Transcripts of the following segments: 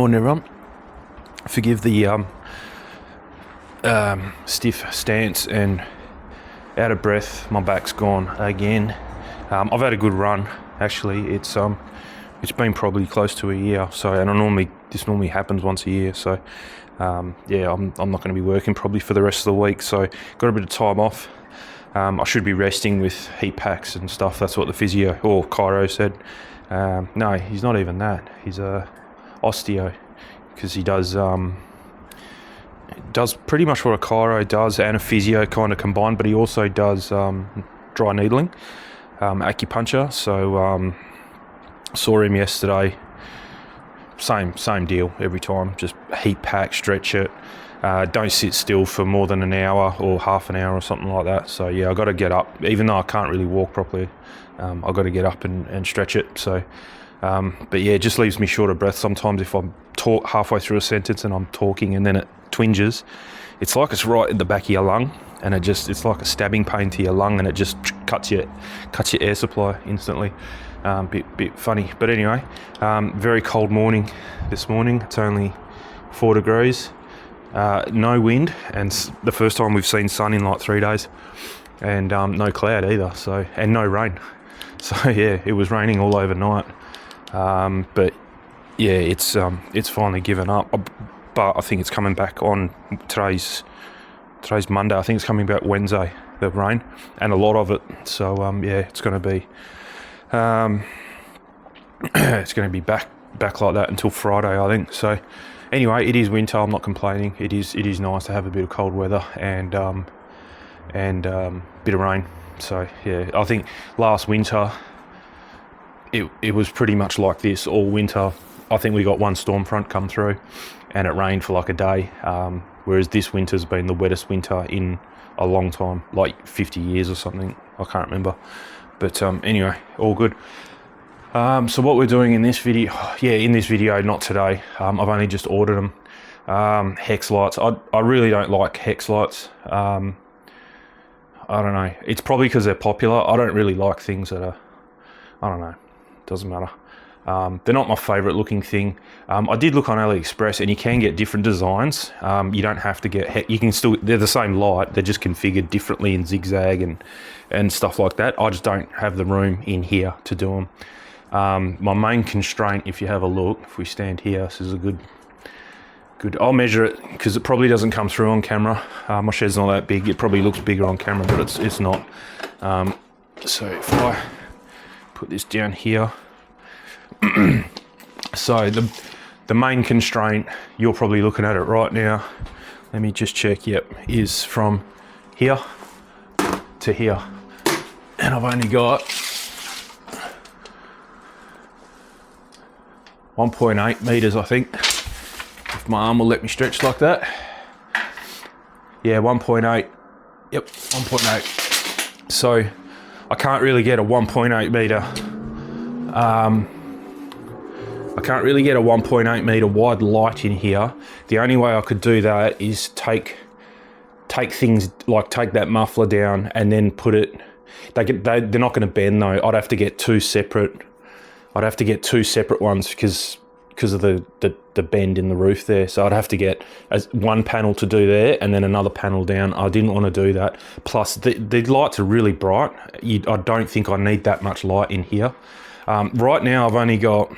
Morning everyone. Forgive the stiff stance and out of breath. My back's gone again. I've had a good run actually. It's been probably close to a year. So, and this normally happens once a year. So yeah, I'm not going to be working probably for the rest of the week. So got a bit of time off. I should be resting with heat packs and stuff. That's what the physio or chiro said. No, he's not even that. He's a osteo, because he does pretty much what a chiro does and a physio kind of combined, but he also does dry needling, acupuncture. So saw him yesterday. Same deal every time. Just heat pack, stretch it. Don't sit still for more than an hour or half an hour or something like that. So yeah, I got to get up, even though I can't really walk properly. I've got to get up and stretch it. So, but yeah, it just leaves me short of breath sometimes if I'm halfway through a sentence and I'm talking and then it twinges. It's like it's right in the back of your lung, and it's like a stabbing pain to your lung, and it just cuts your air supply instantly. Bit funny, but anyway, very cold morning this morning. It's only 4 degrees. No wind, and the first time we've seen sun in like 3 days, and no cloud either. So, and no rain. So yeah, it was raining all overnight. But yeah, it's finally given up. But I think it's coming back on today's Monday. I think it's coming back Wednesday, the rain, and a lot of it. So yeah, it's going to be back like that until Friday, I think. So anyway, it is winter. I'm not complaining. It is nice to have a bit of cold weather and bit of rain. So yeah, I think last winter it was pretty much like this all winter. I think we got one storm front come through and it rained for like a day, whereas this winter's been the wettest winter in a long time, like 50 years or something. I can't remember. But anyway, all good. So what we're doing in this video, not today. I've only just ordered them. Hex lights. I really don't like hex lights. I don't know. It's probably because they're popular. I don't really like things that are, I don't know. Doesn't matter. They're not my favourite looking thing. I did look on AliExpress, and you can get different designs. You don't have to get, you can still, they're the same light, they're just configured differently in zigzag and stuff like that. I just don't have the room in here to do them. My main constraint, if you have a look, if we stand here, this is a good, I'll measure it because it probably doesn't come through on camera. My shed's not that big. It probably looks bigger on camera, but it's not. So if I put this down here, so the main constraint, you're probably looking at it right now. Let me just check. Yep, is from here to here, and I've only got 1.8 meters, I think. If my arm will let me stretch like that. Yeah, 1.8. Yep, 1.8. So I can't really get a 1.8 meter. I can't really get a 1.8 meter wide light in here. The only way I could do that is take things like take that muffler down and then put it. They're not going to bend though. I'd have to get two separate ones because of the bend in the roof there. So I'd have to get one panel to do there and then another panel down. I didn't want to do that. Plus the lights are really bright. I don't think I need that much light in here. Right now I've only got,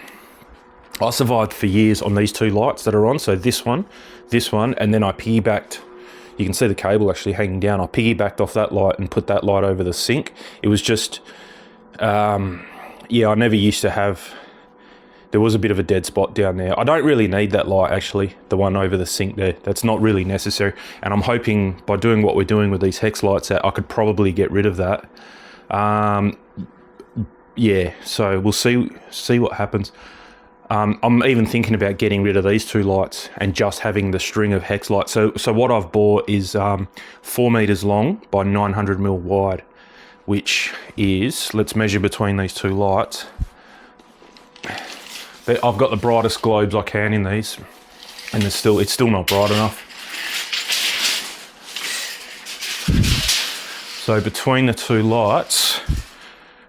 I survived for years on these two lights that are on. So this one, and then I piggybacked. You can see the cable actually hanging down. I piggybacked off that light and put that light over the sink. It was just, yeah, I never used to have, there was a bit of a dead spot down there. I don't really need that light actually, the one over the sink there. That's not really necessary. And I'm hoping by doing what we're doing with these hex lights that I could probably get rid of that. Yeah, so we'll see what happens. I'm even thinking about getting rid of these two lights and just having the string of hex lights. So what I've bought is 4 meters long by 900 mil wide, which is, let's measure between these two lights. I've got the brightest globes I can in these, and it's still not bright enough. So between the two lights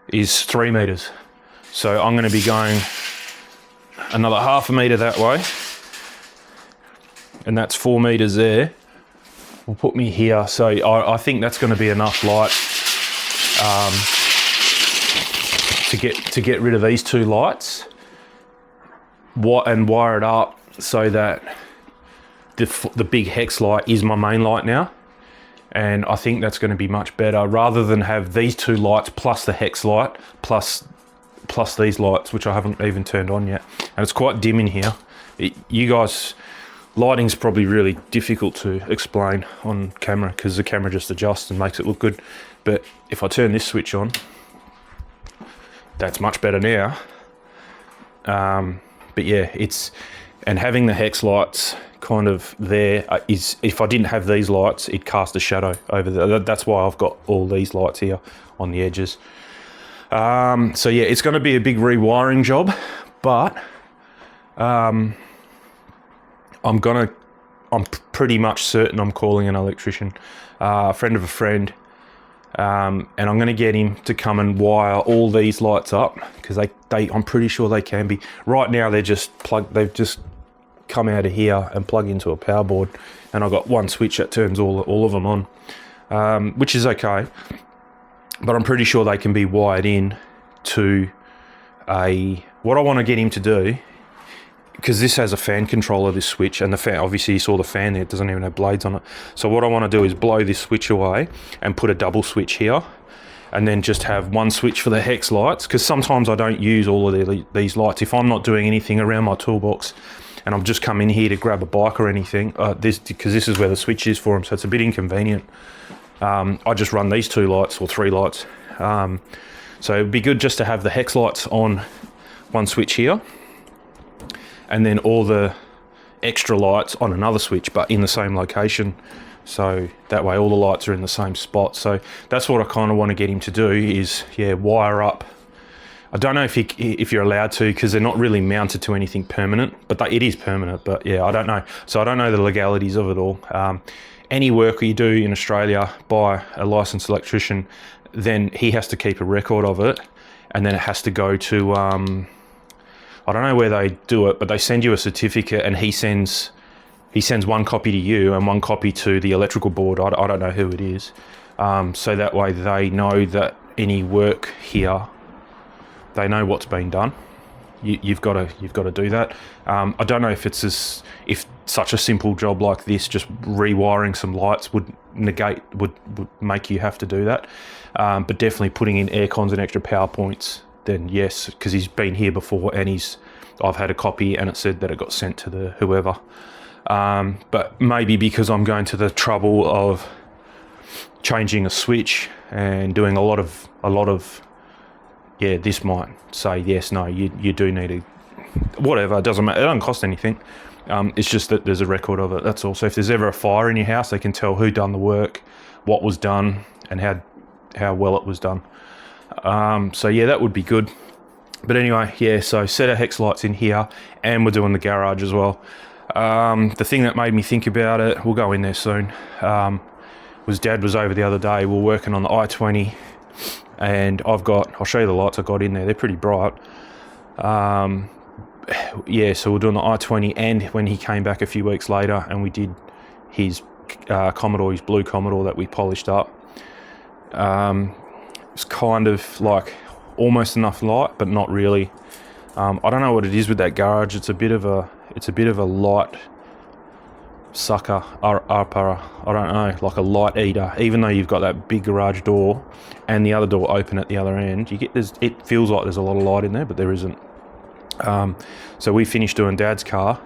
is 3 meters. So I'm going to be going another half a meter that way and that's 4 meters there, will put me here. So I think that's going to be enough light to get rid of these 2 lights, and wire it up so that the big hex light is my main light now. And I think that's going to be much better, rather than have these 2 lights plus the hex light plus these lights, which I haven't even turned on yet. And it's quite dim in here. You guys, lighting's probably really difficult to explain on camera because the camera just adjusts and makes it look good. But if I turn this switch on, that's much better now. But yeah, and having the hex lights kind of there is, if I didn't have these lights, it'd cast a shadow over there. That's why I've got all these lights here on the edges. So yeah, it's going to be a big rewiring job, but I'm pretty much certain I'm calling an electrician, a friend of a friend, and I'm going to get him to come and wire all these lights up, because I'm pretty sure they can be. Right now they've just come out of here and plug into a power board, and I've got one switch that turns all of them on, which is okay. But I'm pretty sure they can be wired in to what I want to get him to do, because this has a fan controller, this switch, and the fan, obviously you saw the fan there, it doesn't even have blades on it. So what I want to do is blow this switch away and put a double switch here, and then just have one switch for the hex lights, because sometimes I don't use all of these lights. If I'm not doing anything around my toolbox and I've just come in here to grab a bike or anything, because this is where the switch is for them, so it's a bit inconvenient. I just run these 2 lights or 3 lights. So it'd be good just to have the hex lights on one switch here, and then all the extra lights on another switch, but in the same location. So that way all the lights are in the same spot. So that's what I kind of want to get him to do is, yeah, wire up. I don't know if you're allowed to, because they're not really mounted to anything permanent, but it is permanent, but yeah, I don't know. So I don't know the legalities of it all. Any work you do in Australia by a licensed electrician, then he has to keep a record of it, and then it has to go to, I don't know where they do it, but they send you a certificate, and he sends one copy to you and one copy to the electrical board. I don't know who it is. So that way they know that any work here, they know what's been done. You've got to do that. I don't know if if such a simple job like this, just rewiring some lights would make you have to do that. But definitely putting in air cons and extra power points, then yes, because he's been here before, and I've had a copy and it said that it got sent to the whoever. But maybe because I'm going to the trouble of changing a switch and doing a lot of yeah, this might say yes, no, you do need to, whatever, it doesn't matter, it doesn't cost anything. It's just that there's a record of it, that's all. So if there's ever a fire in your house, they can tell who done the work, what was done, and how well it was done. So yeah, that would be good. But anyway, yeah, so set of hex lights in here, and we're doing the garage as well. The thing that made me think about it, we'll go in there soon, was Dad was over the other day, we were working on the I-20, and I'll show you the lights I got in there, they're pretty bright. Yeah, so we're doing the I-20, and when he came back a few weeks later, and we did his Commodore, his blue Commodore that we polished up. It's kind of like almost enough light, but not really. I don't know what it is with that garage. It's a bit of a light sucker, upper, I don't know, like a light eater. Even though you've got that big garage door and the other door open at the other end, it feels like there's a lot of light in there, but there isn't. So we finished doing Dad's car.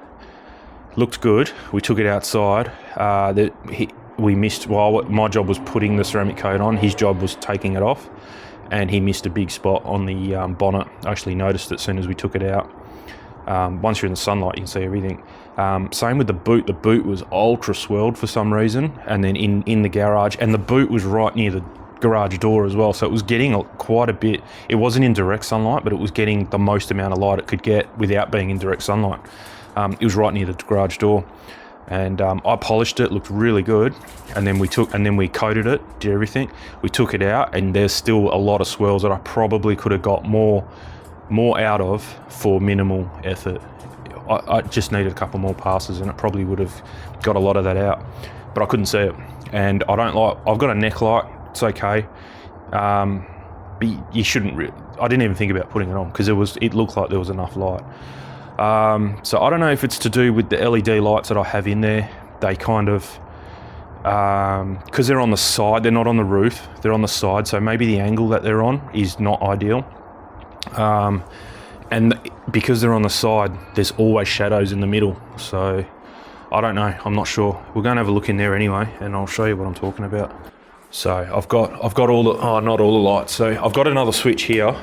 Looked good. We took it outside. We missed, while my job was putting the ceramic coat on, his job was taking it off, and he missed a big spot on the bonnet. I actually noticed it as soon as we took it out. Once you're in the sunlight, you can see everything. Same with the boot. The boot was ultra swirled for some reason, and then in the garage, and the boot was right near the garage door as well, so it was getting quite a bit. It wasn't in direct sunlight, but it was getting the most amount of light it could get without being in direct sunlight. It was right near the garage door, and I polished it, looked really good, and then we coated it, did everything. We took it out, and there's still a lot of swirls that I probably could have got more out of for minimal effort. I just needed a couple more passes and it probably would have got a lot of that out, but I couldn't see it. And I don't like, I've got a neck light, it's okay. But you shouldn't I didn't even think about putting it on because it looked like there was enough light. So I don't know if it's to do with the LED lights that I have in there. They kind of, because they're on the side, they're not on the roof, they're on the side, so maybe the angle that they're on is not ideal. And because they're on the side, there's always shadows in the middle, so I don't know, I'm not sure. We're going to have a look in there anyway, and I'll show you what I'm talking about. So I've got all the, not all the lights, so I've got another switch here.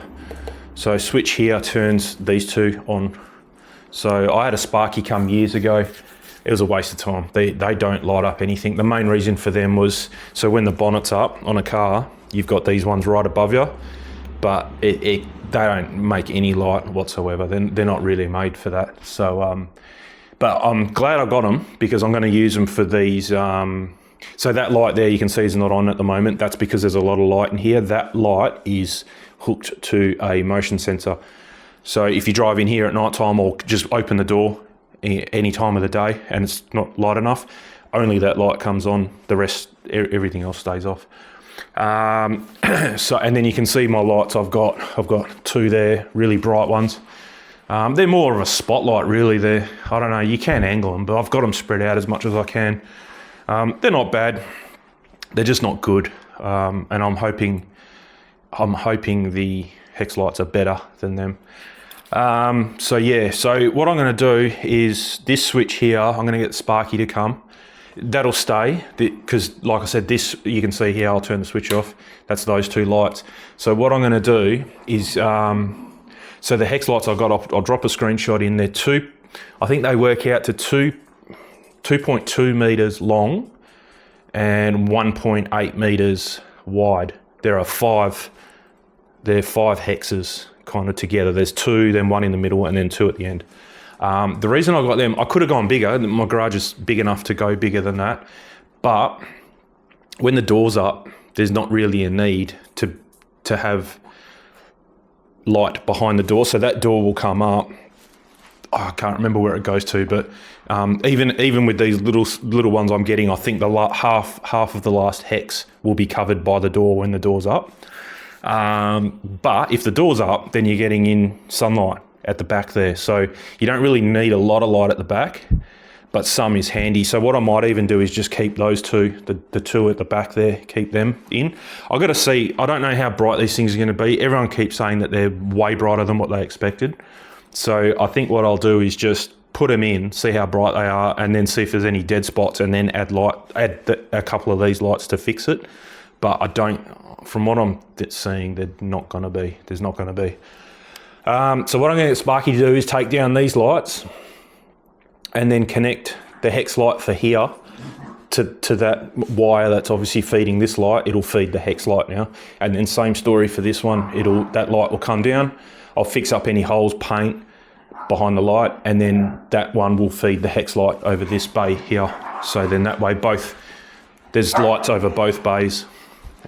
So switch here turns these two on. So I had a Sparky come years ago. It was a waste of time. They don't light up anything. The main reason for them was, so when the bonnet's up on a car, you've got these ones right above you, but they don't make any light whatsoever. They're not really made for that. So, but I'm glad I got them because I'm going to use them for these. So that light there you can see is not on at the moment. That's because there's a lot of light in here. That light is hooked to a motion sensor. So if you drive in here at night time or just open the door any time of the day and it's not light enough, only that light comes on, the rest, everything else stays off. So, and then you can see my lights, I've got two there, really bright ones. They're more of a spotlight really. I don't know, you can angle them, but I've got them spread out as much as I can. They're not bad, they're just not good. And I'm hoping the hex lights are better than them. So yeah, so what I'm going to do is this switch here, I'm going to get Sparky to come. That'll stay because like I said, this, you can see here, I'll turn the switch off. That's those two lights. So what I'm going to do is, so the hex lights I've got, I'll drop a screenshot in there. I think they work out to 2.2 meters long and 1.8 meters wide. There are five hexes kind of together. There's two, then one in the middle, and then two at the end. The reason I got them, I could have gone bigger. My garage is big enough to go bigger than that. But when the door's up, there's not really a need to have light behind the door. So that door will come up. Oh, I can't remember where it goes to, but even with these little ones I'm getting, I think the half of the last hex will be covered by the door when the door's up. But if the door's up, then you're getting in sunlight at the back there. So you don't really need a lot of light at the back, but some is handy. So what I might even do is just keep those two, the two at the back there, keep them in. I've got to see, I don't know how bright these things are going to be. Everyone keeps saying that they're way brighter than what they expected. So I think what I'll do is just put them in, see how bright they are, and then see if there's any dead spots, and then add a couple of these lights to fix it. But I don't, from what I'm seeing, there's not going to be. So what I'm going to get Sparky to do is take down these lights and then connect the hex light for here to that wire that's obviously feeding this light. It'll feed the hex light now. And then same story for this one. That light will come down. I'll fix up any holes, paint behind the light, and then that one will feed the hex light over this bay here. So then that way there's lights over both bays.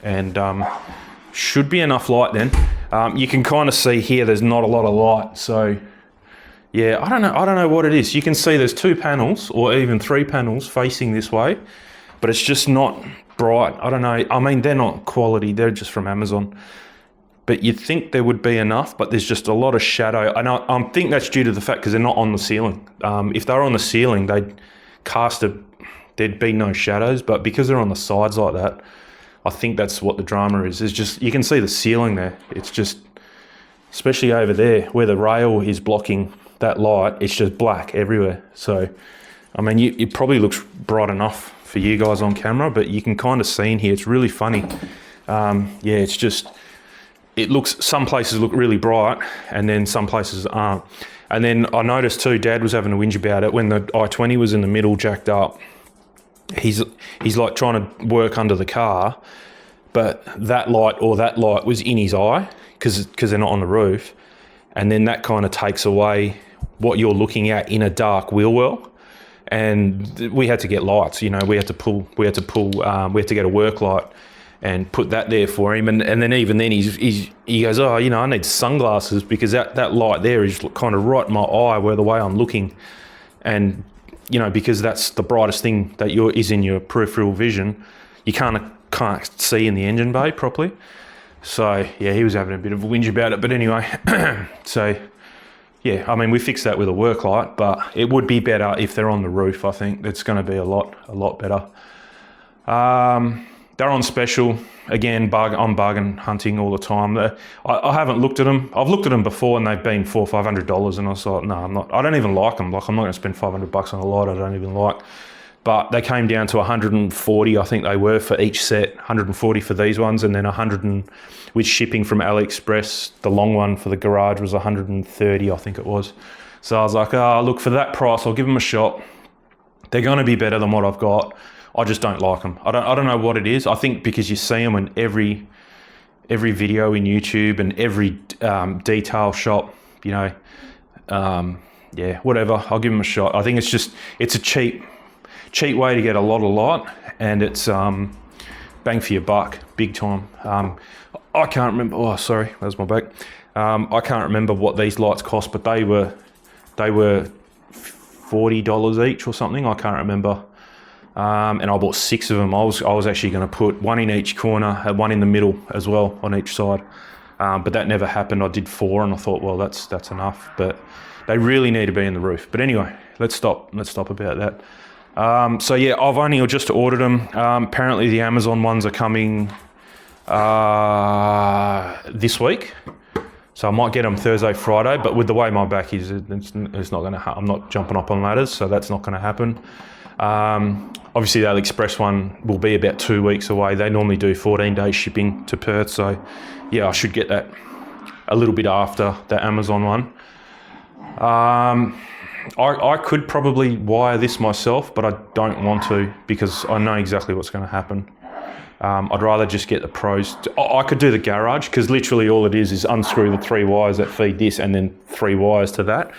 And should be enough light then. You can kind of see here there's not a lot of light, so yeah, I don't know what it is. You can see there's 2 panels or even 3 panels facing this way, but it's just not bright. I don't know, I mean, they're not quality, they're just from Amazon, but you'd think there would be enough, but there's just a lot of shadow, and I think that's due to the fact because they're not on the ceiling. If they were on the ceiling, there'd be no shadows, but because they're on the sides like that, I think that's what the drama is. It's just, you can see the ceiling there. It's just, especially over there where the rail is blocking that light, it's just black everywhere. So, I mean, it probably looks bright enough for you guys on camera, but you can kind of see in here, it's really funny. Yeah, it's just, some places look really bright and then some places aren't. And then I noticed too, Dad was having a whinge about it when the i20 was in the middle jacked up. He's like trying to work under the car, but that light was in his eye because they're not on the roof, and then that kind of takes away what you're looking at in a dark wheel well. And we had to get lights, we had to get a work light and put that there for him. And then even then he goes, oh, you know, I need sunglasses because that light there is kind of right in my eye where the way I'm looking. And, you know, because that's the brightest thing that is in your peripheral vision, you can't see in the engine bay properly. So, yeah, he was having a bit of a whinge about it. But anyway, so, yeah, I mean, we fixed that with a work light, but it would be better if they're on the roof. I think it's going to be a lot better. They're on special. Again, I'm bargain hunting all the time. I haven't looked at them. I've looked at them before and they've been $400 or $500, and I was like, no, I'm not. I don't even like them. Like, I'm not going to spend $500 on a light I don't even like. But they came down to 140, I think they were, for each set. 140 for these ones, and then 100 with shipping from AliExpress. The long one for the garage was 130, I think it was. So I was like, oh, look, for that price, I'll give them a shot. They're going to be better than what I've got. I just don't like them. I don't know what it is. I think because you see them in every video in YouTube and every detail shop, you know. Yeah, whatever. I'll give them a shot. I think it's a cheap way to get a lot of light, and it's bang for your buck, big time. I can't remember. Oh, sorry, that was my back. I can't remember what these lights cost, but they were $40 each or something. I can't remember. And I bought 6 of them. I was actually going to put one in each corner, and one in the middle as well on each side. But that never happened. I did 4, and I thought, well, that's enough. But they really need to be in the roof. But anyway, let's stop about that. So yeah, I've only just ordered them. Apparently the Amazon ones are coming this week. So I might get them Thursday, Friday. But with the way my back is, it's not going to. I'm not jumping up on ladders, so that's not going to happen. Obviously the AliExpress one will be about 2 weeks away. They normally do 14-day shipping to Perth, so yeah, I should get that a little bit after the Amazon one. I could probably wire this myself, but I don't want to because I know exactly what's going to happen. I'd rather just get the pros. I could do the garage because literally all it is unscrew the 3 wires that feed this and then 3 wires to that.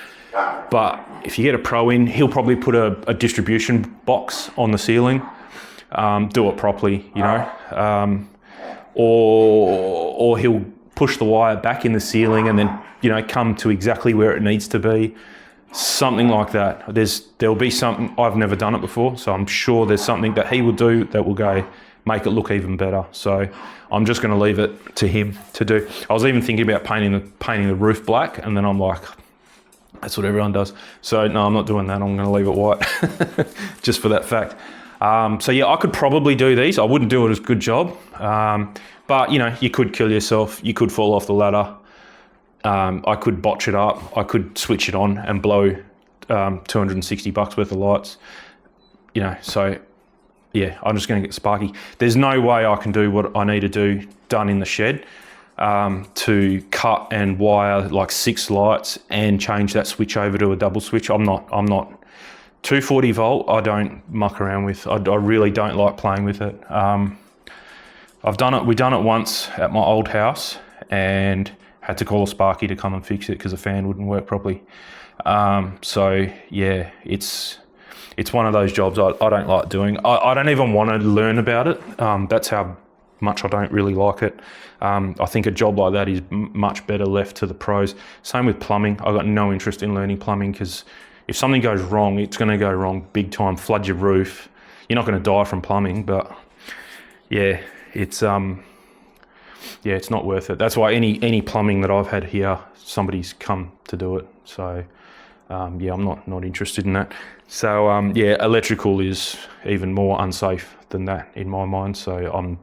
But if you get a pro in, he'll probably put a distribution box on the ceiling, do it properly, you know, or he'll push the wire back in the ceiling and then, you know, come to exactly where it needs to be, something like that. There'll be something. I've never done it before, so I'm sure there's something that he will do that will go make it look even better. So I'm just going to leave it to him to do. I was even thinking about painting the roof black, and then I'm like, that's what everyone does. So no, I'm not doing that. I'm going to leave it white just for that fact. So yeah, I could probably do these. I wouldn't do it as a good job. But you know, you could kill yourself. You could fall off the ladder. I could botch it up. I could switch it on and blow $260 worth of lights. You know, so yeah, I'm just going to get Sparky. There's no way I can do what I need to do done in the shed. To cut and wire like 6 lights and change that switch over to a double switch. I'm not 240 volt. I don't muck around with. I really don't like playing with it. We've done it once at my old house and had to call a Sparky to come and fix it because the fan wouldn't work properly. So yeah, it's one of those jobs I don't like doing. I don't even want to learn about it. That's how much I don't really like it. I think a job like that is much better left to the pros. Same with plumbing. I've got no interest in learning plumbing because if something goes wrong, it's going to go wrong big time. Flood your roof. You're not going to die from plumbing, but yeah, it's not worth it. That's why any plumbing that I've had here, somebody's come to do it. So yeah, I'm not interested in that. So yeah, electrical is even more unsafe than that in my mind. So I'm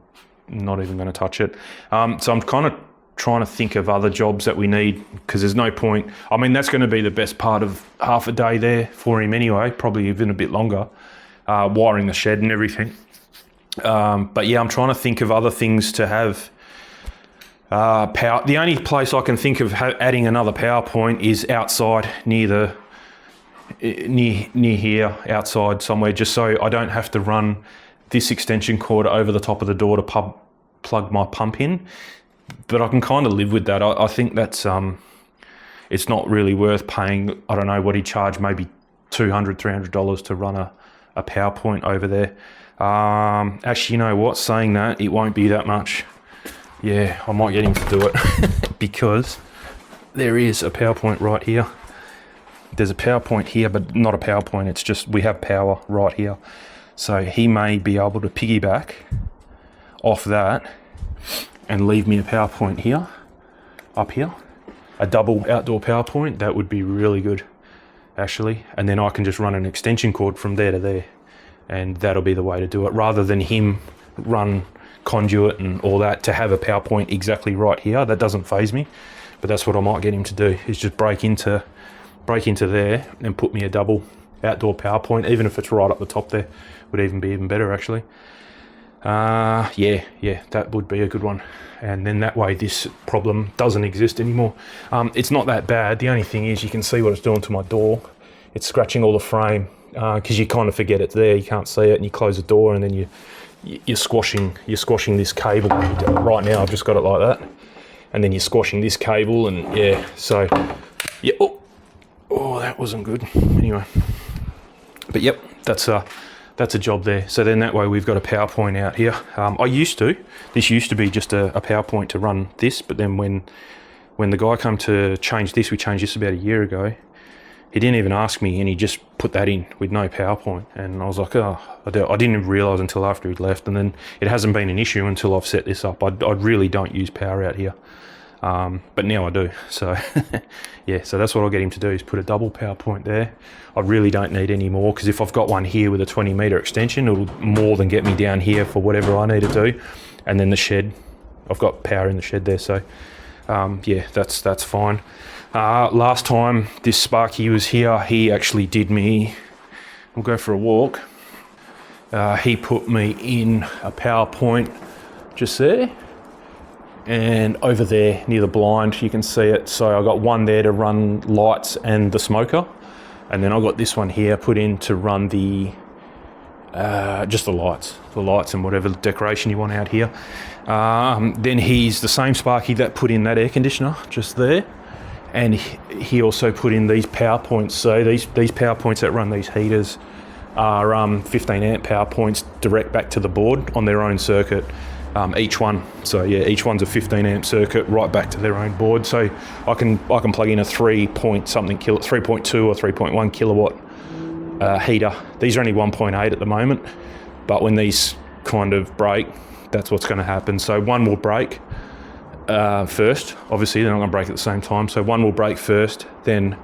not even going to touch it. So I'm kind of trying to think of other jobs that we need because there's no point. I mean, that's going to be the best part of half a day there for him anyway, probably even a bit longer, wiring the shed and everything. But yeah, I'm trying to think of other things to have power. The only place I can think of adding another power point is outside near here, outside somewhere, just so I don't have to run this extension cord over the top of the door to plug my pump in. But I can kind of live with that. I think that's it's not really worth paying. I don't know what he charged, maybe $200, $300 to run a a power point over there. Actually, you know what? Saying that, it won't be that much. Yeah, I might get him to do it because there is a power point right here. There's a power point here, but not a power point. It's just we have power right here. So he may be able to piggyback off that and leave me a power point here, up here. A double outdoor power point, that would be really good, actually. And then I can just run an extension cord from there to there. And that'll be the way to do it, rather than him run conduit and all that to have a power point exactly right here. That doesn't faze me, but that's what I might get him to do, is just break into there and put me a double outdoor power point, even if it's right up the top there, would even be even better, actually. Yeah, that would be a good one. And then that way this problem doesn't exist anymore. It's not that bad. The only thing is you can see what it's doing to my door. It's scratching all the frame, because you kind of forget it's there, you can't see it, and you close the door, and then you're squashing this cable. Right now I've just got it like that, and then you're squashing this cable, and yeah, so yeah. Oh, that wasn't good. Anyway, but yep, that's a job there. So then that way we've got a power point out here. This used to be just a power point to run this, but then when the guy came to change this, we changed this about a year ago, he didn't even ask me, and he just put that in with no power point. And I was like, oh, I didn't even realise until after he'd left. And then it hasn't been an issue until I've set this up. I really don't use power out here. But now I do. So yeah, so that's what I'll get him to do, is put a double power point there. I really don't need any more, because if I've got one here with a 20 metre extension, it'll more than get me down here for whatever I need to do. And then the shed, I've got power in the shed there. So yeah, that's fine. Last time this Sparky was here, he actually did me, we'll go for a walk. He put me in a power point just there, and over there near the blind you can see it. So I got one there to run lights and the smoker, and then I got this one here put in to run the just the lights and whatever decoration you want out here. Then he's the same Sparky that put in that air conditioner just there, and he also put in these power points. So these power points that run these heaters are 15 amp power points direct back to the board on their own circuit, each one. So yeah, each one's a 15 amp circuit right back to their own board. So I can plug in a 3.2 or 3.1 kilowatt heater. These are only 1.8 at the moment, but when these kind of break, that's what's going to happen. So one will break first. Obviously, they're not going to break at the same time. So one will break first, then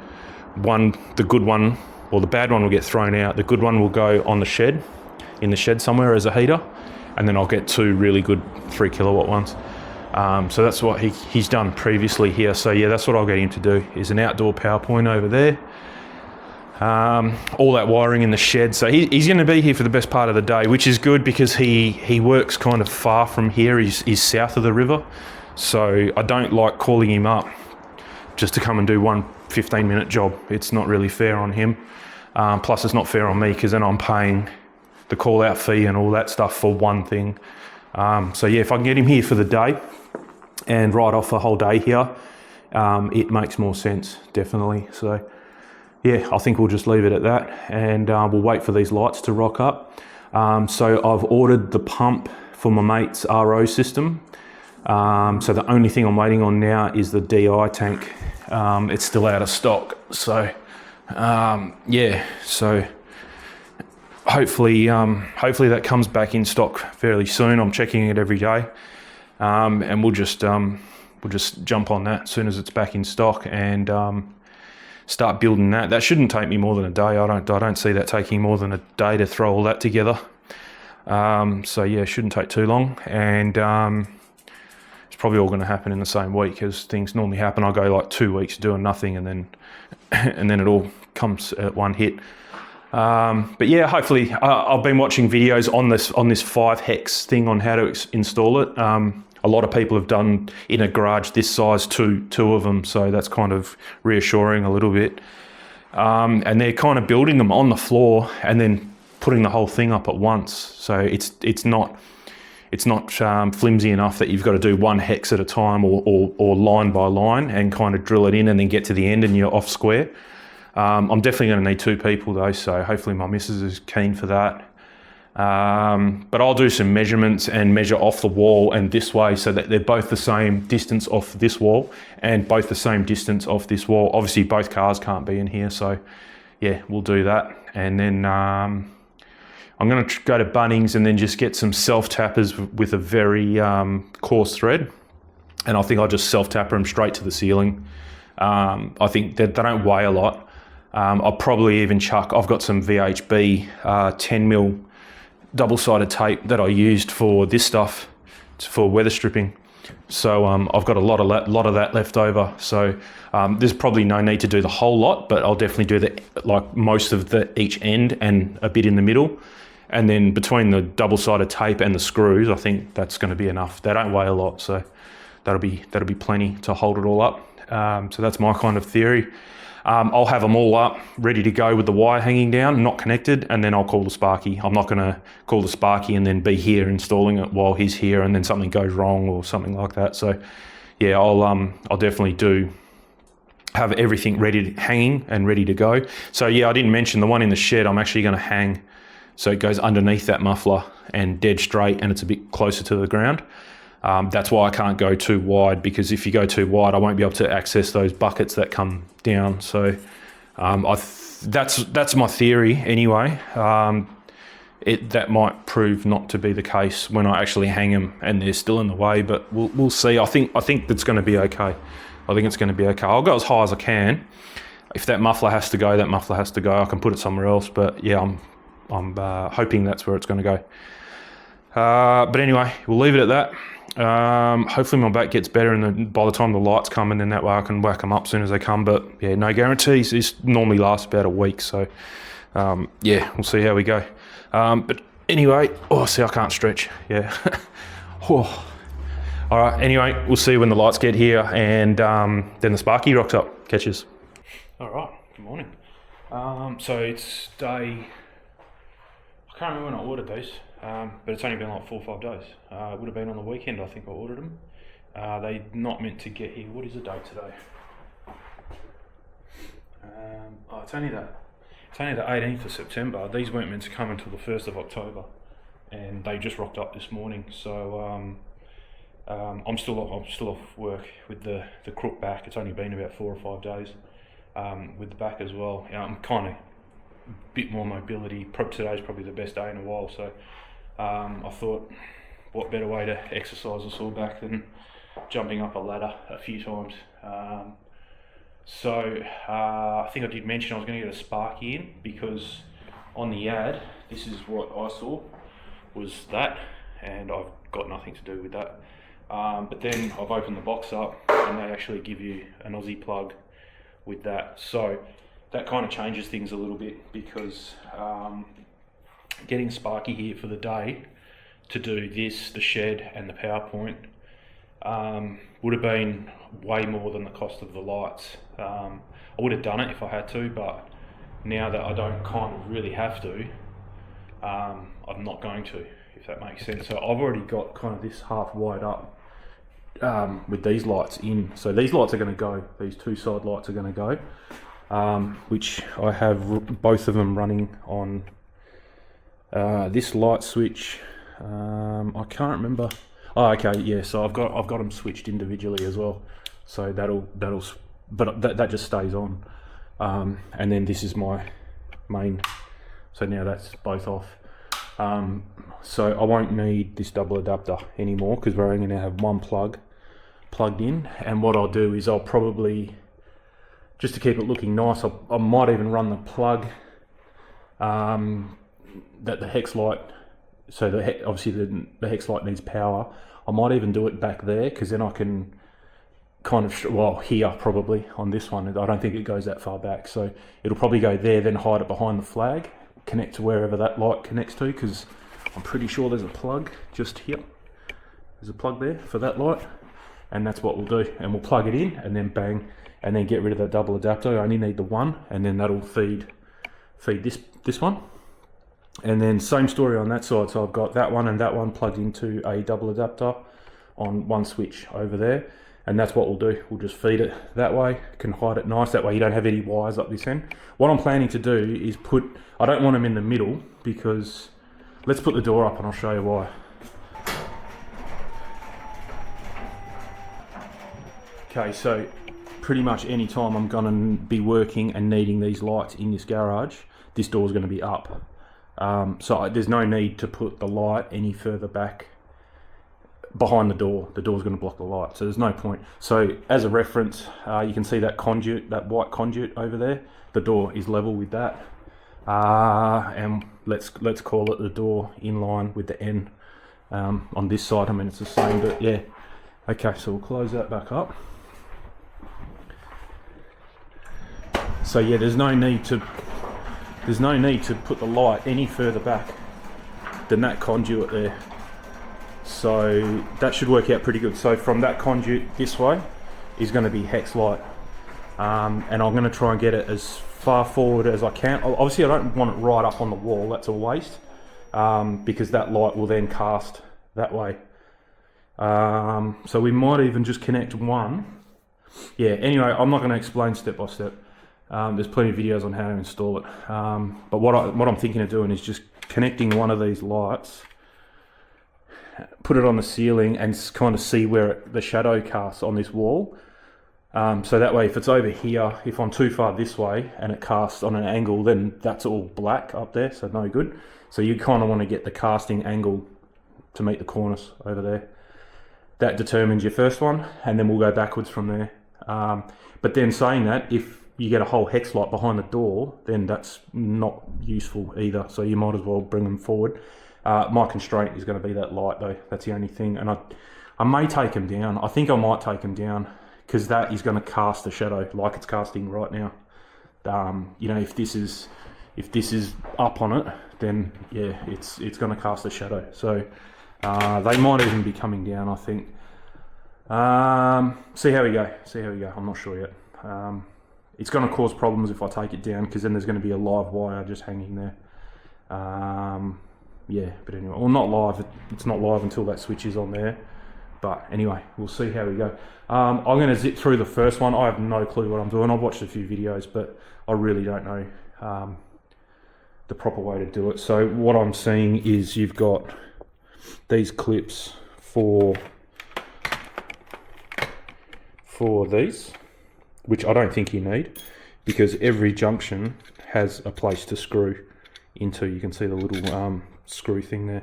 the good one, or the bad one, will get thrown out. The good one will go on the shed, in the shed somewhere as a heater, and then I'll get two really good 3 kilowatt ones. So that's what he's done previously here. So yeah, that's what I'll get him to do, is an outdoor power point over there. All that wiring in the shed. So he's going to be here for the best part of the day, which is good, because he works kind of far from here. He's south of the river. So I don't like calling him up just to come and do one 15-minute job. It's not really fair on him. Plus it's not fair on me, because then I'm paying the call out fee and all that stuff for one thing. So yeah, if I can get him here for the day and write off the whole day here, it makes more sense, definitely. So yeah, I think we'll just leave it at that, and we'll wait for these lights to rock up. So I've ordered the pump for my mate's RO system. So the only thing I'm waiting on now is the DI tank. It's still out of stock. So yeah, so hopefully that comes back in stock fairly soon. I'm checking it every day, and we'll just jump on that as soon as it's back in stock, and start building that. That shouldn't take me more than a day. I don't see that taking more than a day to throw all that together. So yeah, it shouldn't take too long, and it's probably all going to happen in the same week, as things normally happen. I go like 2 weeks doing nothing, and then it all comes at one hit. But yeah, hopefully I've been watching videos on this 5 hex thing on how to install it. A lot of people have done in a garage this size two of them, so that's kind of reassuring a little bit. And they're kind of building them on the floor and then putting the whole thing up at once. So it's not flimsy enough that you've got to do 1 hex at a time or line by line and kind of drill it in and then get to the end and you're off square. I'm definitely going to need 2 people though, so hopefully my missus is keen for that. But I'll do some measurements and measure off the wall and this way so that they're both the same distance off this wall and both the same distance off this wall. Obviously both cars can't be in here, so yeah, we'll do that. And then I'm going to go to Bunnings and then just get some self-tappers with a very coarse thread. And I think I'll just self-tapper them straight to the ceiling. I think that they don't weigh a lot. I'll probably even chuck, I've got some VHB 10mm double-sided tape that I used for this stuff, for weather stripping. So I've got a lot of that left over. So there's probably no need to do the whole lot, but I'll definitely do like most of each end and a bit in the middle. And then between the double-sided tape and the screws, I think that's going to be enough. They don't weigh a lot, so that'll be plenty to hold it all up. So that's my kind of theory. I'll have them all up, ready to go with the wire hanging down, not connected, and then I'll call the Sparky. I'm not going to call the Sparky and then be here installing it while he's here and then something goes wrong or something like that. So yeah, I'll definitely have everything hanging and ready to go. So yeah, I didn't mention the one in the shed I'm actually going to hang so it goes underneath that muffler and dead straight and it's a bit closer to the ground. That's why I can't go too wide, because if you go too wide, I won't be able to access those buckets that come down. So that's my theory anyway. That might prove not to be the case when I actually hang them and they're still in the way, but we'll see. I think that's going to be okay. I think it's going to be okay. I'll go as high as I can. If that muffler has to go, that muffler has to go. I can put it somewhere else, but yeah, I'm hoping that's where it's going to go. But anyway, we'll leave it at that. Hopefully my back gets better and by the time the lights come in, then that way I can whack them up as soon as they come. But yeah, no guarantees. This normally lasts about a week. So yeah, we'll see how we go. But anyway, see, I can't stretch. Yeah. Oh. All right, anyway, we'll see when the lights get here and then the Sparky rocks up. Catches. All right, good morning. So it's day, I can't remember when I ordered these. But it's only been like 4 or 5 days. It would have been on the weekend, I think I ordered them. They're not meant to get here. What is the date today? It's only the 18th of September. These weren't meant to come until the 1st of October, and they just rocked up this morning. So I'm still off work with the crook back. It's only been about 4 or 5 days with the back as well. I'm kind of a bit more mobility. Today's probably the best day in a while. So. I thought, what better way to exercise a sore back than jumping up a ladder a few times. So I think I did mention I was going to get a Sparky in, because on the ad, this is what I saw, was that, and I've got nothing to do with that. But then I've opened the box up and they actually give you an Aussie plug with that. So that kind of changes things a little bit, because getting Sparky here for the day to do this, the shed and the PowerPoint, would have been way more than the cost of the lights. I would have done it if I had to, but now that I don't kind of really have to, I'm not going to, if that makes sense. So I've already got kind of this half wired up with these lights in. So these lights are going to go, these 2 side lights are going to go, which I have both of them running on this light switch. I can't remember. Oh, okay, yeah. So I've got them switched individually as well. So but that just stays on. And then this is my main. So now that's both off. So I won't need this double adapter anymore, because we're only going to have one plug plugged in. And what I'll do is I'll probably, just to keep it looking nice, I might even run the plug. That the hex light, so obviously the hex light needs power. I might even do it back there, because then I can kind of, here probably on this one. I don't think it goes that far back, so it'll probably go there, then hide it behind the flag, connect to wherever that light connects to, because I'm pretty sure there's a plug just here. There's a plug there for that light, and that's what we'll do. And we'll plug it in and then bang, and then get rid of that double adapter. I only need the one, and then that'll feed this one. And then same story on that side. So I've got that one and that one plugged into a double adapter on one switch over there. And that's what we'll do. We'll just feed it that way, can hide it nice. That way you don't have any wires up this end. What I'm planning to do is I don't want them in the middle, because let's put the door up and I'll show you why. Okay, so pretty much any time I'm gonna be working and needing these lights in this garage, this door's gonna be up. So there's no need to put the light any further back behind the door. The door's going to block the light, so there's no point. So as a reference, you can see that conduit, that white conduit over there. The door is level with that, and let's call it the door in line with the N on this side. I mean, it's the same, but yeah. Okay, so we'll close that back up. So yeah, there's no need to put the light any further back than that conduit there. So that should work out pretty good. So from that conduit this way is going to be hex light, and I'm going to try and get it as far forward as I can. Obviously I don't want it right up on the wall, that's a waste, because that light will then cast that way. So we might even just connect one. Yeah, anyway, I'm not going to explain step by step. There's plenty of videos on how to install it, but what I'm thinking of doing is just connecting one of these lights, put it on the ceiling, and kind of see where the shadow casts on this wall. So that way, if it's over here, if I'm too far this way and it casts on an angle, then that's all black up there, so no good. So you kind of want to get the casting angle to meet the cornice over there. That determines your first one, and then we'll go backwards from there. But then saying that, if you get a whole hex light behind the door, then that's not useful either, so you might as well bring them forward. My constraint is going to be that light though, that's the only thing, and I may take them down. I think I might take them down, because that is going to cast a shadow like it's casting right now. You know, if this is up on it, then yeah, it's going to cast a shadow. So they might even be coming down, I think. See how we go. I'm not sure yet. It's going to cause problems if I take it down, because then there's going to be a live wire just hanging there. Yeah, but anyway, well, not live. It's not live until that switch is on there. But anyway, we'll see how we go. I'm going to zip through the first one. I have no clue what I'm doing. I've watched a few videos, but I really don't know the proper way to do it. So what I'm seeing is you've got these clips for these, which I don't think you need, because every junction has a place to screw into. You can see the little screw thing there.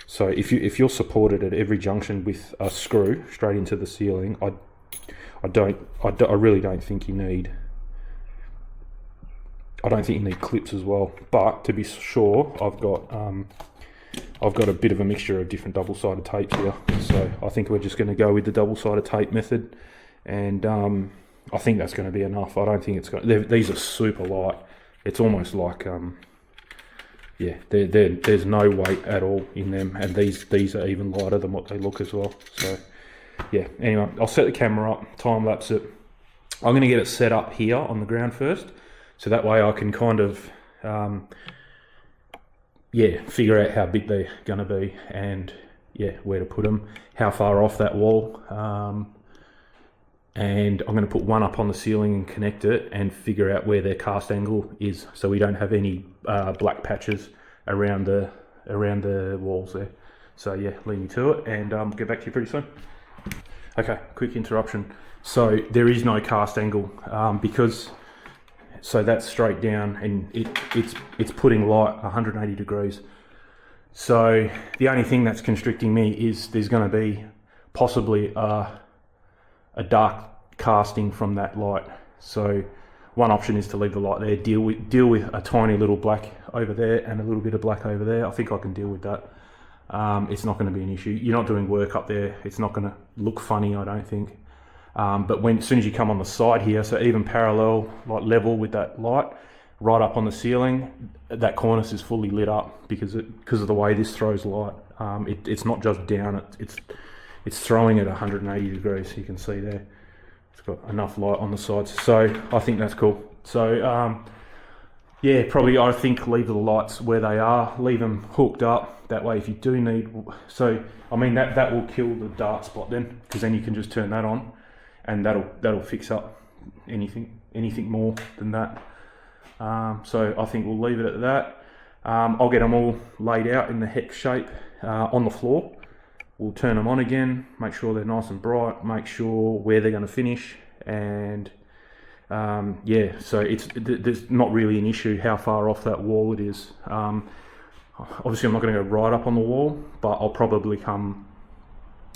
So if you're supported at every junction with a screw straight into the ceiling, I really don't think you need. I don't think you need clips as well. But to be sure, I've got a bit of a mixture of different double-sided tapes here. So I think we're just going to go with the double-sided tape method, and I think that's going to be enough. I don't think it's going. These are super light. It's almost like yeah, there's no weight at all in them, and these are even lighter than what they look as well. So yeah, anyway, I'll set the camera up, time lapse it. I'm going to get it set up here on the ground first, so that way I can kind of yeah, figure out how big they're going to be, and yeah, where to put them, how far off that wall. And I'm going to put one up on the ceiling and connect it and figure out where their cast angle is, so we don't have any black patches around the walls there. So yeah, leave me to it, and get back to you pretty soon. Okay, quick interruption. So there is no cast angle, because so that's straight down, and it's putting light 180 degrees. So the only thing that's constricting me is there's going to be possibly a dark casting from that light. So one option is to leave the light there, deal with a tiny little black over there and a little bit of black over there. I think I can deal with that. It's not going to be an issue. You're not doing work up there. It's not going to look funny, I don't think. But as soon as you come on the side here, so even parallel, like level with that light, right up on the ceiling, that cornice is fully lit up because of the way this throws light. It's not just down, it's throwing at 180 degrees. You can see there, it's got enough light on the sides. So I think that's cool. So yeah, probably I think leave the lights where they are, leave them hooked up. That way if you do need, so I mean that will kill the dark spot then, because then you can just turn that on. and that'll fix up anything more than that. So I think we'll leave it at that. I'll get them all laid out in the hex shape on the floor. We'll turn them on again, make sure they're nice and bright, make sure where they're going to finish, and yeah, so there's not really an issue how far off that wall it is. Obviously I'm not going to go right up on the wall, but I'll probably come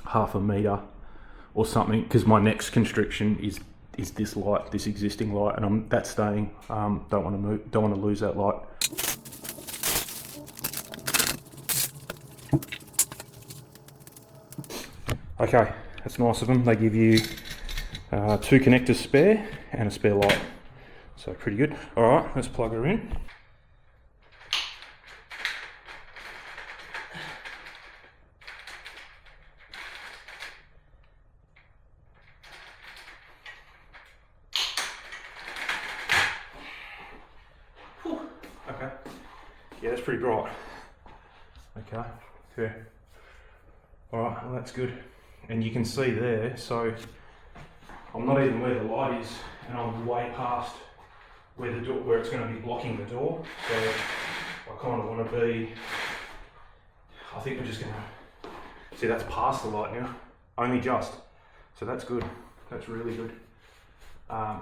half a metre or something, because my next constriction is this light, this existing light, and that's staying. Don't want to move, don't want to lose that light. Okay, that's nice of them. They give you 2 connectors spare and a spare light, so pretty good. All right, let's plug her in. Okay, yeah, that's pretty bright. Okay, fair. All right, well that's good. And you can see there, so I'm not even where the light is, and I'm way past where the door, where it's going to be blocking the door. So I kind of want to be, I think we're just going to, see that's past the light now, only just. So that's good, that's really good.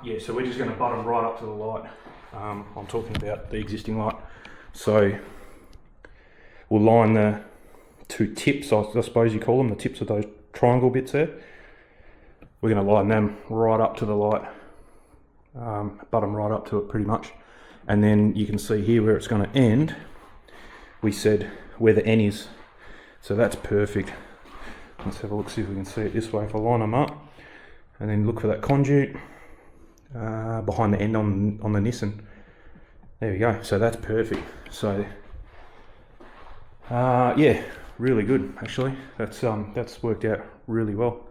Yeah, so we're just going to butt them right up to the light. I'm talking about the existing light. So we'll line the 2 tips, I suppose you call them, the tips of those triangle bits there. We're going to line them right up to the light, butt them right up to it pretty much. And then you can see here where it's going to end, we said where the N is. So that's perfect. Let's have a look, see if we can see it this way. If I line them up and then look for that conduit behind the end on the Nissan. There we go, so that's perfect. So yeah, really good actually. That's worked out really well.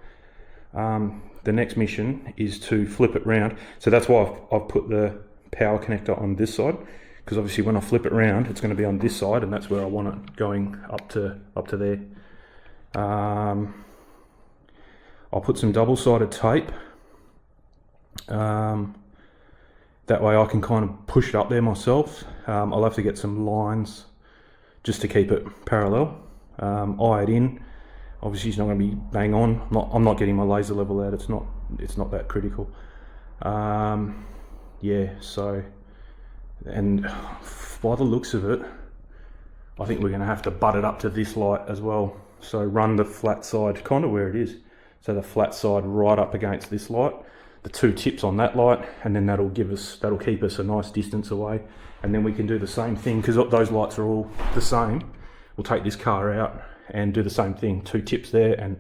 The next mission is to flip it round. So that's why I've put the power connector on this side, because obviously when I flip it round, it's going to be on this side, and that's where I want it going up to there. I'll put some double-sided tape. That way I can kind of push it up there myself. I'll have to get some lines just to keep it parallel. Eye it in. Obviously it's not going to be bang on. I'm not getting my laser level out. It's not that critical. Yeah, so, and by the looks of it, I think we're going to have to butt it up to this light as well. So run the flat side kind of where it is. So the flat side right up against this light, the 2 tips on that light, and then that'll keep us a nice distance away. And then we can do the same thing, because those lights are all the same. We'll take this car out and do the same thing, 2 tips there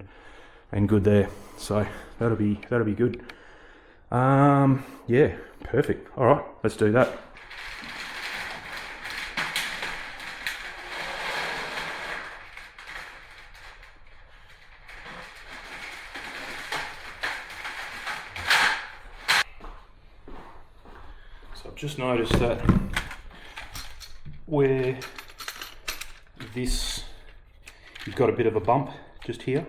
and good there. So that'll be good. Yeah, perfect. All right, let's do that. So I've just noticed that where this, you've got a bit of a bump just here,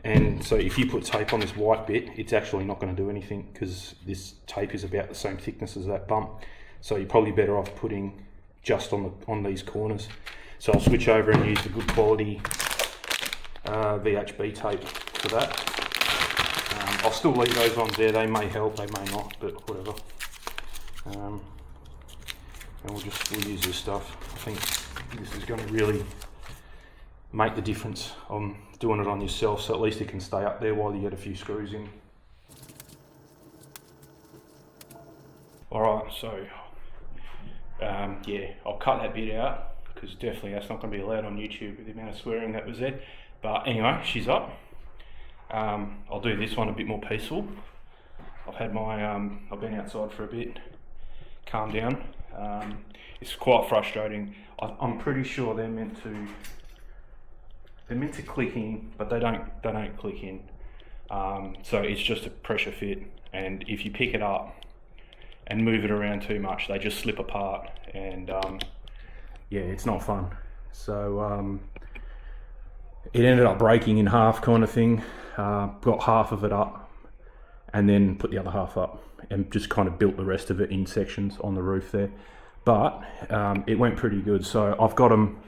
and so if you put tape on this white bit, it's actually not going to do anything, because this tape is about the same thickness as that bump. So you're probably better off putting just on these corners. So I'll switch over and use the good quality VHB tape for that. I'll still leave those on there. They may help, they may not, but whatever. And we'll use this stuff. I think this is going to really make the difference on doing it on yourself, so at least it can stay up there while you get a few screws in. Alright, so yeah, I'll cut that bit out, because definitely that's not going to be allowed on YouTube with the amount of swearing that was there. But anyway, she's up. I'll do this one a bit more peaceful. I've had my I've been outside for a bit, calm down. It's quite frustrating. I'm pretty sure they're meant to click in, but they don't click in. So it's just a pressure fit, and if you pick it up and move it around too much, they just slip apart, and yeah, it's not fun. So it ended up breaking in half, kind of thing. Got half of it up, and then put the other half up and just kind of built the rest of it in sections on the roof there. But it went pretty good. So I've got them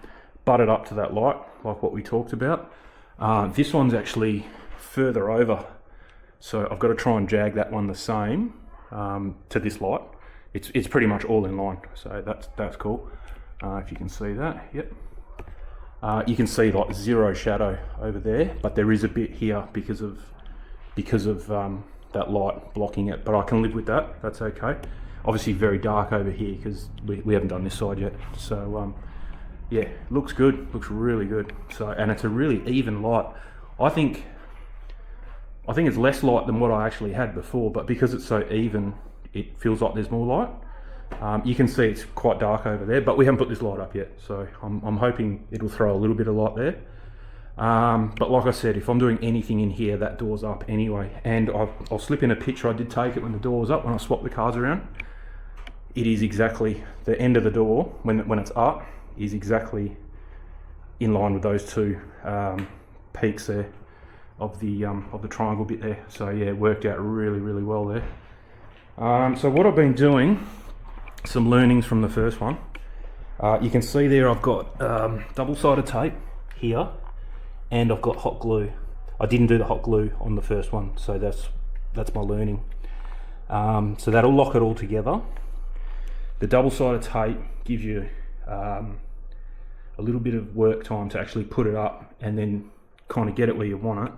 butted up to that light, like what we talked about. This one's actually further over, so I've got to try and jag that one the same to this light. It's pretty much all in line, so that's cool. If you can see that, yep. You can see like zero shadow over there, but there is a bit here because of that light blocking it, but I can live with that. That's okay. Obviously very dark over here because we haven't done this side yet. So yeah, looks good, looks really good. So, and it's a really even light. I think it's less light than what I actually had before, but because it's so even, it feels like there's more light. You can see it's quite dark over there, but we haven't put this light up yet, so I'm hoping it'll throw a little bit of light there. But like I said, if I'm doing anything in here, that door's up anyway. And I'll slip in a picture. I did take it when the door was up, when I swapped the cars around. It is exactly the end of the door, when it's up, is exactly in line with those two peaks there of the triangle bit there. So yeah, it worked out really, really well there. So what I've been doing, some learnings from the first one. You can see there I've got double-sided tape here, and I've got hot glue. I didn't do the hot glue on the first one, so that's my learning. So that'll lock it all together. The double-sided tape gives you a little bit of work time to actually put it up and then kind of get it where you want it,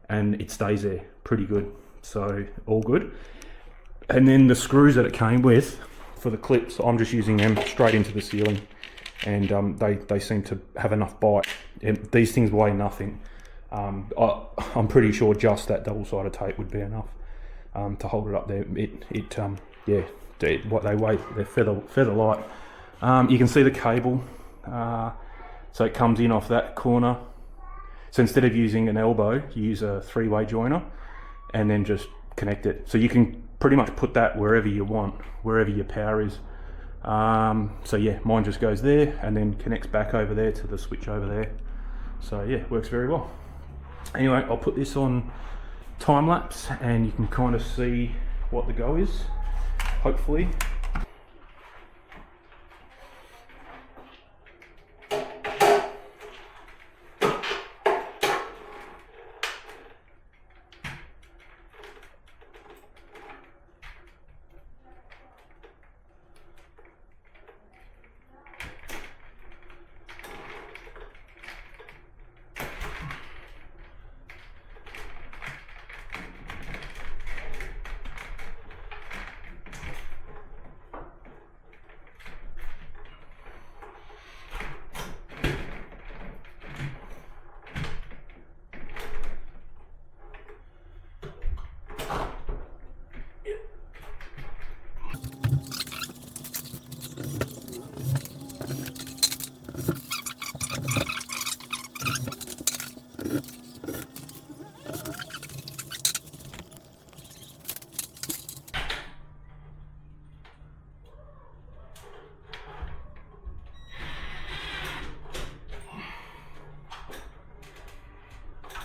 and it stays there pretty good. So all good. And then the screws that it came with for the clips, I'm just using them straight into the ceiling, and they seem to have enough bite. And these things weigh nothing. I'm pretty sure just that double-sided tape would be enough to hold it up there. What they weigh, they're feather light. You can see the cable, so it comes in off that corner. So instead of using an elbow, you use a 3-way joiner and then just connect it. So you can pretty much put that wherever you want, wherever your power is. So yeah, mine just goes there and then connects back over there to the switch over there. So yeah, works very well. Anyway, I'll put this on time lapse and you can kind of see what the go is, hopefully.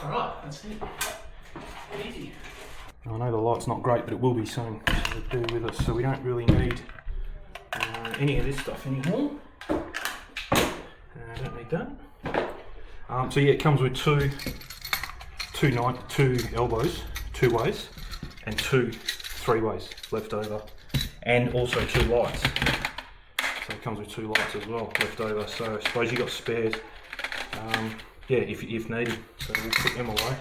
Alright, that's it. Easy. I know the light's not great, but it will be soon, so bear with us. So we don't really need any of this stuff anymore. I don't need that. So yeah, it comes with two elbows, 2 ways, and 2 3-ways left over, and also 2 lights. So it comes with 2 lights as well left over. So I suppose you got spares. Yeah, if needed, so we'll put them away.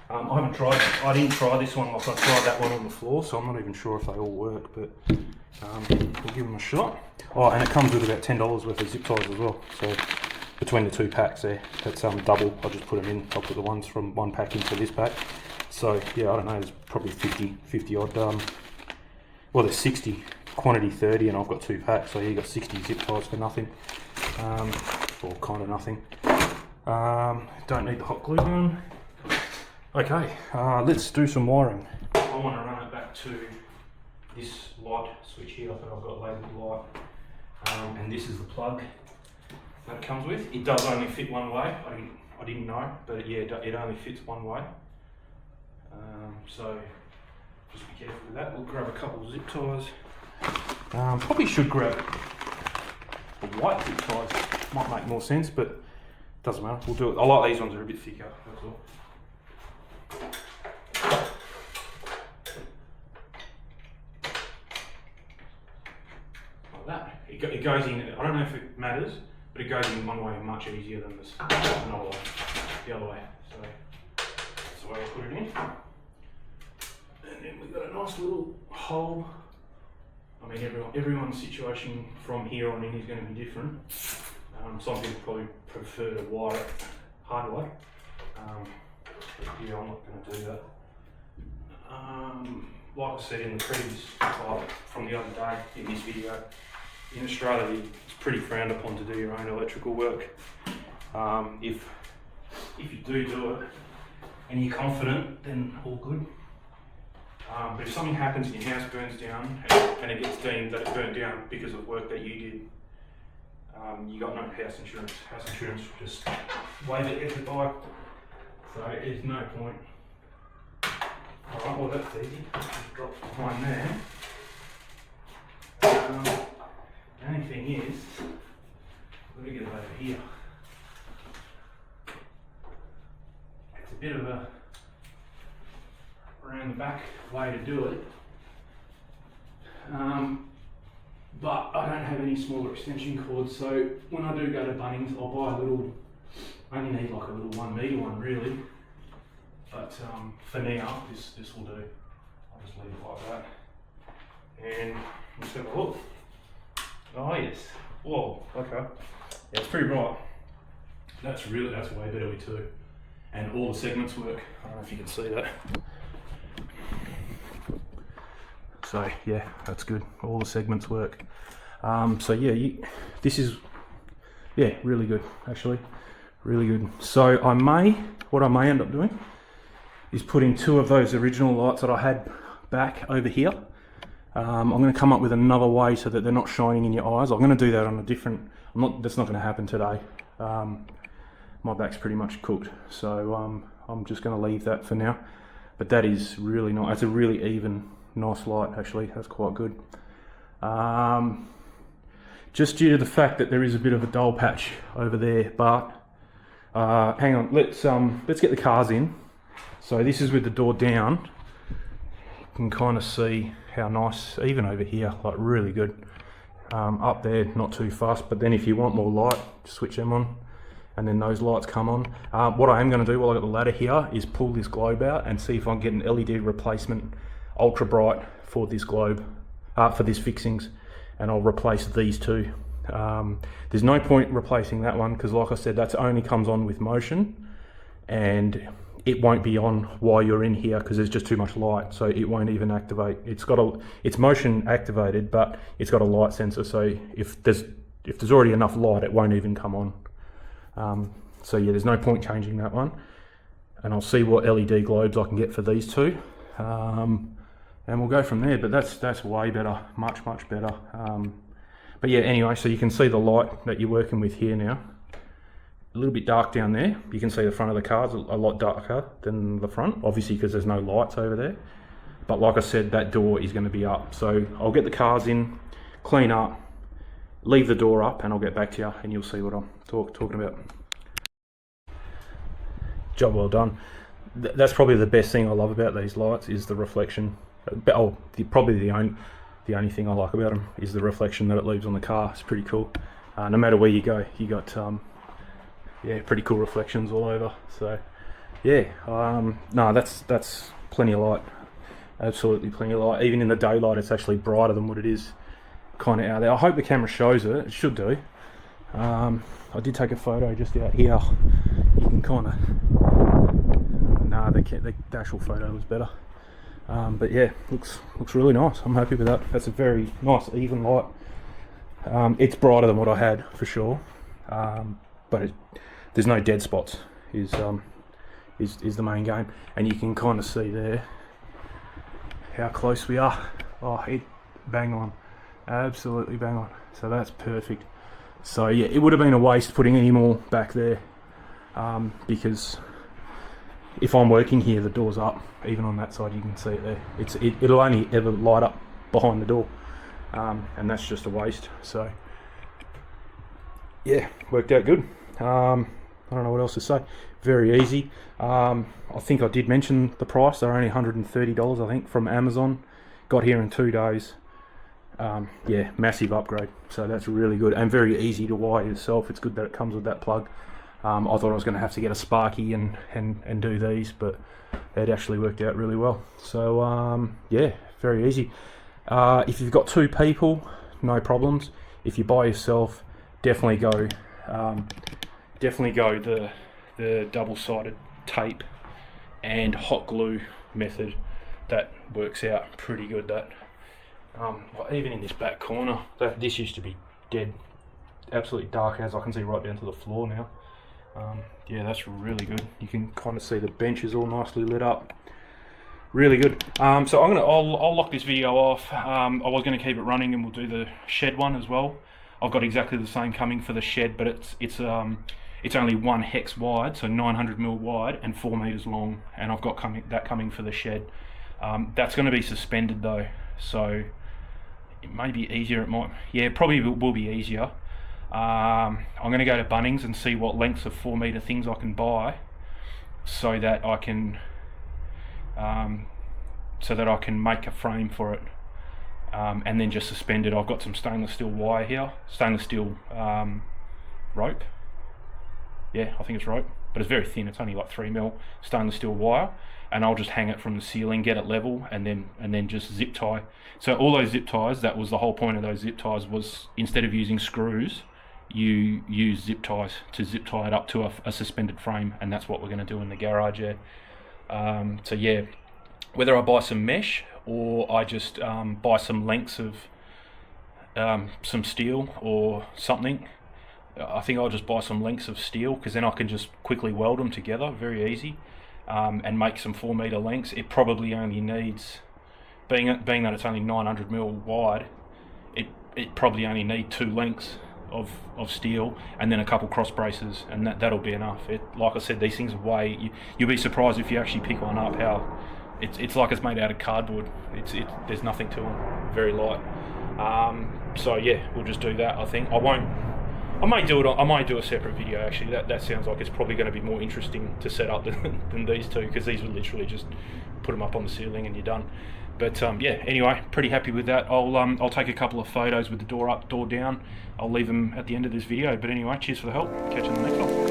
I didn't try this one like I tried that one on the floor, so I'm not even sure if they all work, but we'll give them a shot. Oh, and it comes with about $10 worth of zip ties as well, so between the 2 packs there, that's double. I'll just put them in, I'll put the ones from one pack into this pack. So yeah, I don't know, there's probably 50 odd, well there's 60, quantity 30, and I've got 2 packs, so yeah, you got 60 zip ties for nothing, or kind of nothing. Don't need the hot glue gun. Okay, let's do some wiring. I want to run it back to this light switch here that I've got labelled light, and this is the plug that it comes with. It does only fit one way. I didn't know, but yeah, it only fits one way. So just be careful with that. We'll grab a couple of zip ties. Probably should grab the white zip ties. Might make more sense, but doesn't matter. We'll do it. I like these ones, are a bit thicker, that's all. Like that. It goes in, I don't know if it matters, but it goes in one way much easier than this another way, the other way. So that's the way I put it in. And then we've got a nice little hole. I mean, everyone's situation from here on in is going to be different. Some people probably prefer to wire it hardwire. Yeah, I'm not going to do that. Like I said in the previous part from the other day in this video, in Australia it's pretty frowned upon to do your own electrical work. If you do it and you're confident, then all good. But if something happens and your house burns down and it gets deemed that it burnt down because of work that you did, you got no house insurance. House insurance will just waive it every bike. So there's no point. Alright, well that's easy. Just drop behind there. The only thing is, we've got to get it over here. It's a bit of a around the back way to do it. But I don't have any smaller extension cords, so when I do go to Bunnings, I'll buy a little, I only need like a little 1 metre one really. But for now, this will do. I'll just leave it like that. And let's have a look. Oh yes. Whoa, okay. Yeah, it's pretty bright. That's way better with two. And all the segments work. I don't know if you can see that. So yeah, that's good. All the segments work. So yeah, this is really good actually, really good. So what I may end up doing is putting 2 of those original lights that I had back over here. I'm going to come up with another way so that they're not shining in your eyes. I'm going to do that on a different. That's not going to happen today. My back's pretty much cooked, so I'm just going to leave that for now. But that is really nice. It's a really even, nice light actually. That's quite good. Just due to the fact that there is a bit of a dull patch over there, but hang on. Let's get the cars in. So this is with the door down. You can kind of see how nice, even over here, like really good. Up there, not too fast, but then if you want more light, switch them on, and then those lights come on. What I am going to do while I've got the ladder here is pull this globe out and see if I can get an LED replacement, ultra bright, for this globe, for these fixings, and I'll replace these 2. There's no point replacing that one because, like I said, that only comes on with motion, and it won't be on while you're in here because there's just too much light, so it won't even activate. It's motion activated, but it's got a light sensor, so if there's already enough light, it won't even come on. So yeah, there's no point changing that one, and I'll see what LED globes I can get for these 2, and we'll go from there. But that's way better, much better. But yeah, anyway, so you can see the light that you're working with here now. A little bit dark down there. You can see the front of the car's a lot darker than the front, obviously because there's no lights over there. But like I said, that door is going to be up. So I'll get the cars in, clean up, leave the door up, and I'll get back to you and you'll see what I'm talking about. Job well done. That's probably the best thing I love about these lights is the reflection. Probably the only thing I like about them is the reflection that it leaves on the car. It's pretty cool. No matter where you go, you got pretty cool reflections all over. So yeah, no, that's plenty of light. Absolutely plenty of light. Even in the daylight, it's actually brighter than what it is kind of out there. I hope the camera shows it. It should do. I did take a photo just out here. You can kind of. Nah, the actual photo was better. But yeah, looks really nice. I'm happy with that. That's a very nice even light. It's brighter than what I had for sure, but there's no dead spots. Is the main game, and you can kind of see there how close we are. Oh, bang on, absolutely bang on. So that's perfect. So yeah, it would have been a waste putting any more back there, because if I'm working here, the door's up. Even on that side, you can see it there. It'll only ever light up behind the door, and that's just a waste. So yeah, worked out good. I don't know what else to say. Very easy. I think I did mention the price. They're only $130, I think, from Amazon. Got here in 2 days. Yeah, massive upgrade. So that's really good and very easy to wire yourself. It's good that it comes with that plug. I thought I was going to have to get a Sparky and do these, but it actually worked out really well. So yeah, very easy. If you've got 2 people, no problems. If you're by yourself, definitely go the double-sided tape and hot glue method. That works out pretty good. That even in this back corner, this used to be dead, absolutely dark, as I can see right down to the floor now. Yeah, that's really good. You can kind of see the bench is all nicely lit up. Really good. So I'll lock this video off. I was going to keep it running, and we'll do the shed one as well. I've got exactly the same coming for the shed, but it's only 1 hex wide, so 900mm wide and 4 meters long, and I've got that coming for the shed. That's going to be suspended though, so it may be easier. Probably will be easier. I'm going to go to Bunnings and see what lengths of 4 meter things I can buy, so that I can make a frame for it, and then just suspend it. I've got some stainless steel wire here, stainless steel rope. Yeah, I think it's rope, but it's very thin. It's only like 3mm stainless steel wire, and I'll just hang it from the ceiling, get it level, and then just zip tie. So all those zip ties, that was the whole point of those zip ties, was instead of using screws, you use zip ties to zip tie it up to a suspended frame, and that's what we're going to do in the garage there. So yeah, whether I buy some mesh or I just buy some lengths of some steel or something, I think I'll just buy some lengths of steel, because then I can just quickly weld them together, very easy, and make some 4 meter lengths. It probably only needs, being that it's only 900mm wide, it probably only need 2 lengths of steel, and then a couple cross braces, and that'll be enough. Like I said, these things are you'll be surprised if you actually pick one up, how it's like it's made out of cardboard. There's nothing to them, very light. So yeah, we'll just do that. I think I might do a separate video actually. That sounds like it's probably going to be more interesting to set up than these two, because these would literally just put them up on the ceiling and you're done. But yeah, anyway, pretty happy with that. I'll take a couple of photos with the door up, door down. I'll leave them at the end of this video. But anyway, cheers for the help. Catch you in the next one.